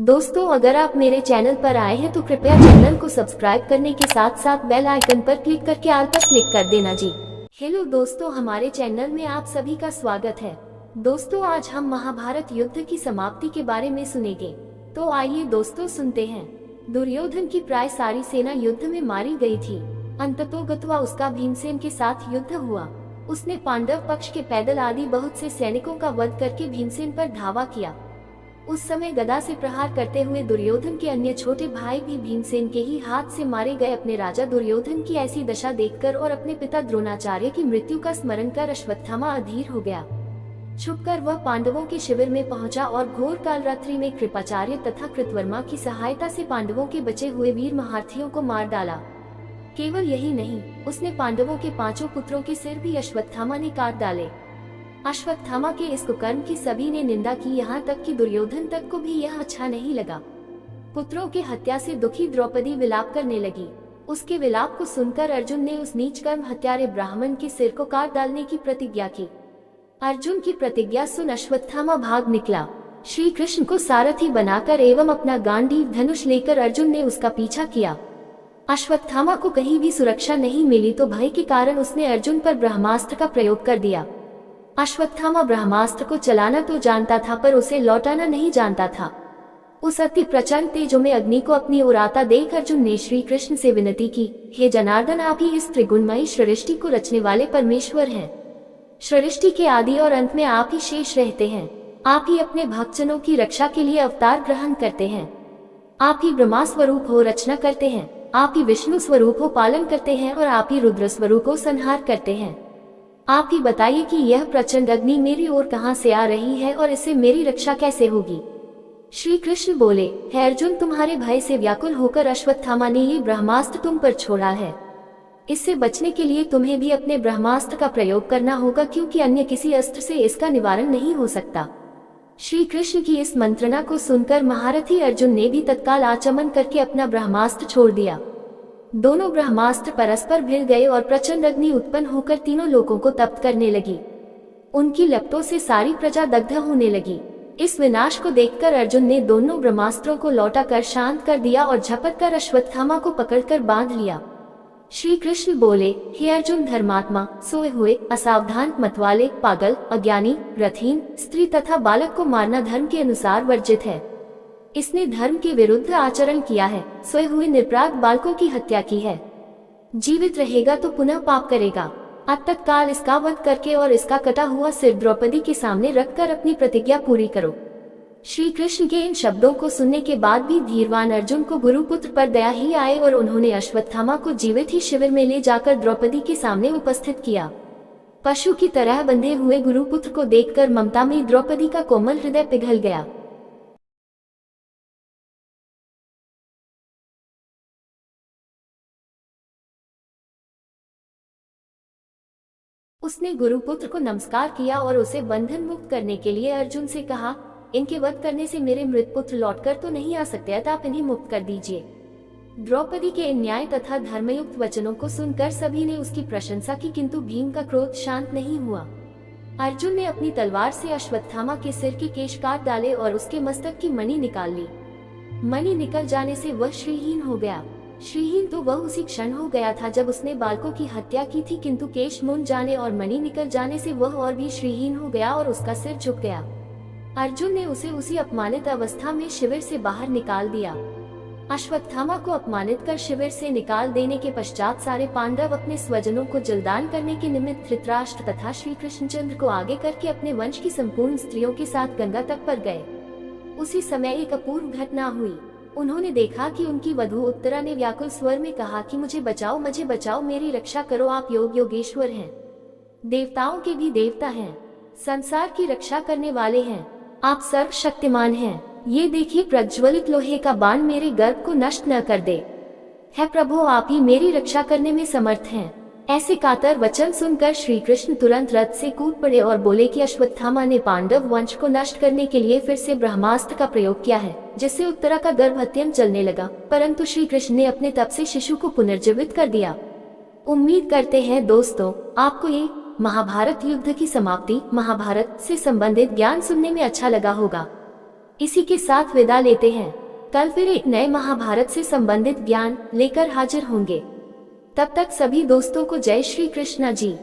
दोस्तों, अगर आप मेरे चैनल पर आए हैं तो कृपया चैनल को सब्सक्राइब करने के साथ साथ बेल आइकन पर क्लिक करके ऑल पर क्लिक कर देना जी। हेलो दोस्तों, हमारे चैनल में आप सभी का स्वागत है। दोस्तों, आज हम महाभारत युद्ध की समाप्ति के बारे में सुनेंगे। तो आइए दोस्तों सुनते हैं। दुर्योधन की प्राय सारी सेना युद्ध में मारी गई थी। अंततोगत्वा उसका भीमसेन के साथ युद्ध हुआ। उसने पांडव पक्ष के पैदल आदि बहुत से सैनिकों का वध करके भीमसेन पर धावा किया। उस समय गदा से प्रहार करते हुए दुर्योधन के अन्य छोटे भाई भी भीमसेन के ही हाथ से मारे गए। अपने राजा दुर्योधन की ऐसी दशा देखकर और अपने पिता द्रोणाचार्य की मृत्यु का स्मरण कर अश्वत्थामा अधीर हो गया। छुपकर वह पांडवों के शिविर में पहुंचा और घोर कालरात्रि में कृपाचार्य तथा कृतवर्मा की सहायता से पांडवों के बचे हुए वीर महारथियों को मार डाला। केवल यही नहीं, उसने पांडवों के 5 पुत्रों के सिर भी अश्वत्थामा ने काट डाले। अश्वत्थामा के इस कुकर्म की सभी ने निंदा की, यहाँ तक कि दुर्योधन तक को भी यह अच्छा नहीं लगा। पुत्रों के हत्या से दुखी द्रौपदी विलाप करने लगी। उसके विलाप को सुनकर अर्जुन ने उस नीच कर्म हत्यारे ब्राह्मण के सिर को काट डालने की प्रतिज्ञा की। अर्जुन की प्रतिज्ञा सुन अश्वत्थामा भाग निकला। श्री कृष्ण को सारथी बनाकर एवं अपना गांडीव धनुष लेकर अर्जुन ने उसका पीछा किया। अश्वत्थामा को कहीं भी सुरक्षा नहीं मिली तो भय के कारण उसने अर्जुन पर ब्रह्मास्त्र का प्रयोग कर दिया। अश्वत्थामा ब्रह्मास्त्र को चलाना तो जानता था पर उसे लौटाना नहीं जानता था। उस अति प्रचंड तेजों में अग्नि को अपनी ओर आता देख अर्जुन ने श्री कृष्ण से विनती की, हे जनार्दन, आप ही इस त्रिगुणमयी सृष्टि को रचने वाले परमेश्वर हैं। सृष्टि के आदि और अंत में आप ही शेष रहते हैं। आप ही अपने भक्तजनों की रक्षा के लिए अवतार ग्रहण करते हैं। आप ही ब्रह्मा स्वरूप हो रचना करते हैं। आप ही विष्णु स्वरूप हो पालन करते हैं और आप ही रुद्र स्वरूप हो संहार करते हैं। आप ही बताइए कि यह प्रचंड अग्नि मेरी ओर कहां से आ रही है और इससे मेरी रक्षा कैसे होगी। श्री कृष्ण बोले, हे अर्जुन, तुम्हारे भय से व्याकुल होकर अश्वत्थामा ने ये ब्रह्मास्त्र तुम पर छोड़ा है। इससे बचने के लिए तुम्हें भी अपने ब्रह्मास्त्र का प्रयोग करना होगा, क्योंकि अन्य किसी अस्त्र से इसका निवारण नहीं हो सकता। श्री कृष्ण की इस मंत्रणा को सुनकर महारथी अर्जुन ने भी तत्काल आचमन करके अपना ब्रह्मास्त्र छोड़ दिया। दोनों ब्रह्मास्त्र परस्पर भिड़ गए और प्रचंड अग्नि उत्पन्न होकर तीनों लोगों को तप्त करने लगी। उनकी लपटों से सारी प्रजा दग्ध होने लगी। इस विनाश को देखकर अर्जुन ने दोनों ब्रह्मास्त्रों को लौटाकर शांत कर दिया और झपट कर अश्वत्थामा को पकड़कर बांध लिया। श्री कृष्ण बोले, हे अर्जुन धर्मात्मा, सोए हुए, असावधान, मतवाले, पागल, अज्ञानी, रथहीन, स्त्री तथा बालक को मारना धर्म के अनुसार वर्जित है। इसने धर्म के विरुद्ध आचरण किया है। सोए हुए निरपराध बालकों की हत्या की है। जीवित रहेगा तो पुनः पाप करेगा। तत्काल इसका वध करके और इसका कटा हुआ सिर द्रौपदी के सामने रखकर अपनी प्रतिज्ञा पूरी करो। श्री कृष्ण के इन शब्दों को सुनने के बाद भी धीरवान अर्जुन को गुरुपुत्र पर दया ही आए और उन्होंने अश्वत्थामा को जीवित ही शिविर में ले जाकर द्रौपदी के सामने उपस्थित किया। पशु की तरह बंधे हुए गुरुपुत्र को देखकर ममता में द्रौपदी का कोमल हृदय पिघल गया। उसने गुरुपुत्र को नमस्कार किया और उसे बंधन मुक्त करने के लिए अर्जुन से कहा, इनके वध करने से मेरे मृत पुत्र लौटकर तो नहीं आ सकते, अतः आप इन्हें मुक्त कर दीजिए। द्रौपदी के न्याय तथा धर्मयुक्त वचनों को सुनकर सभी ने उसकी प्रशंसा की, किंतु भीम का क्रोध शांत नहीं हुआ। अर्जुन ने अपनी तलवार से अश्वत्थामा के सिर के केश काट डाले और उसके मस्तक की मणि निकाल ली। मणि निकल जाने से वह श्रीहीन हो गया। श्रीहीन तो वह उसी क्षण हो गया था जब उसने बालकों की हत्या की थी, किंतु केश मुंड जाने और मणि निकल जाने से वह और भी श्रीहीन हो गया और उसका सिर झुक गया। अर्जुन ने उसे उसी अपमानित अवस्था में शिविर से बाहर निकाल दिया। अश्वत्थामा को अपमानित कर शिविर से निकाल देने के पश्चात सारे पांडव अपने स्वजनों को जलदान करने के निमित्त धृतराष्ट्र तथा श्री कृष्णचंद्र को आगे करके अपने वंश की संपूर्ण स्त्रियों के साथ गंगा तट पर गए। उसी समय एक अपूर्व घटना हुई। उन्होंने देखा कि उनकी वधू उत्तरा ने व्याकुल स्वर में कहा कि मुझे बचाओ, मुझे बचाओ, मेरी रक्षा करो, आप योग योगेश्वर हैं, देवताओं के भी देवता हैं, संसार की रक्षा करने वाले हैं, आप सर्वशक्तिमान हैं। ये देखिए, प्रज्वलित लोहे का बाण मेरे गर्भ को नष्ट न कर दे। है प्रभु, आप ही मेरी रक्षा करने में समर्थ हैं। ऐसे कातर वचन सुनकर श्री कृष्ण तुरंत रथ से कूद पड़े और बोले कि अश्वत्थामा ने पांडव वंश को नष्ट करने के लिए फिर से ब्रह्मास्त्र का प्रयोग किया है, जिससे उत्तरा का गर्भ अत्यंत जलने लगा, परंतु श्री कृष्ण ने अपने तप से शिशु को पुनर्जीवित कर दिया। उम्मीद करते हैं दोस्तों, आपको ये महाभारत युद्ध की समाप्ति, महाभारत से संबंधित ज्ञान सुनने में अच्छा लगा होगा। इसी के साथ विदा लेते हैं। कल फिर एक नए महाभारत से संबंधित ज्ञान लेकर हाजिर होंगे। तब तक सभी दोस्तों को जय श्री कृष्णा जी।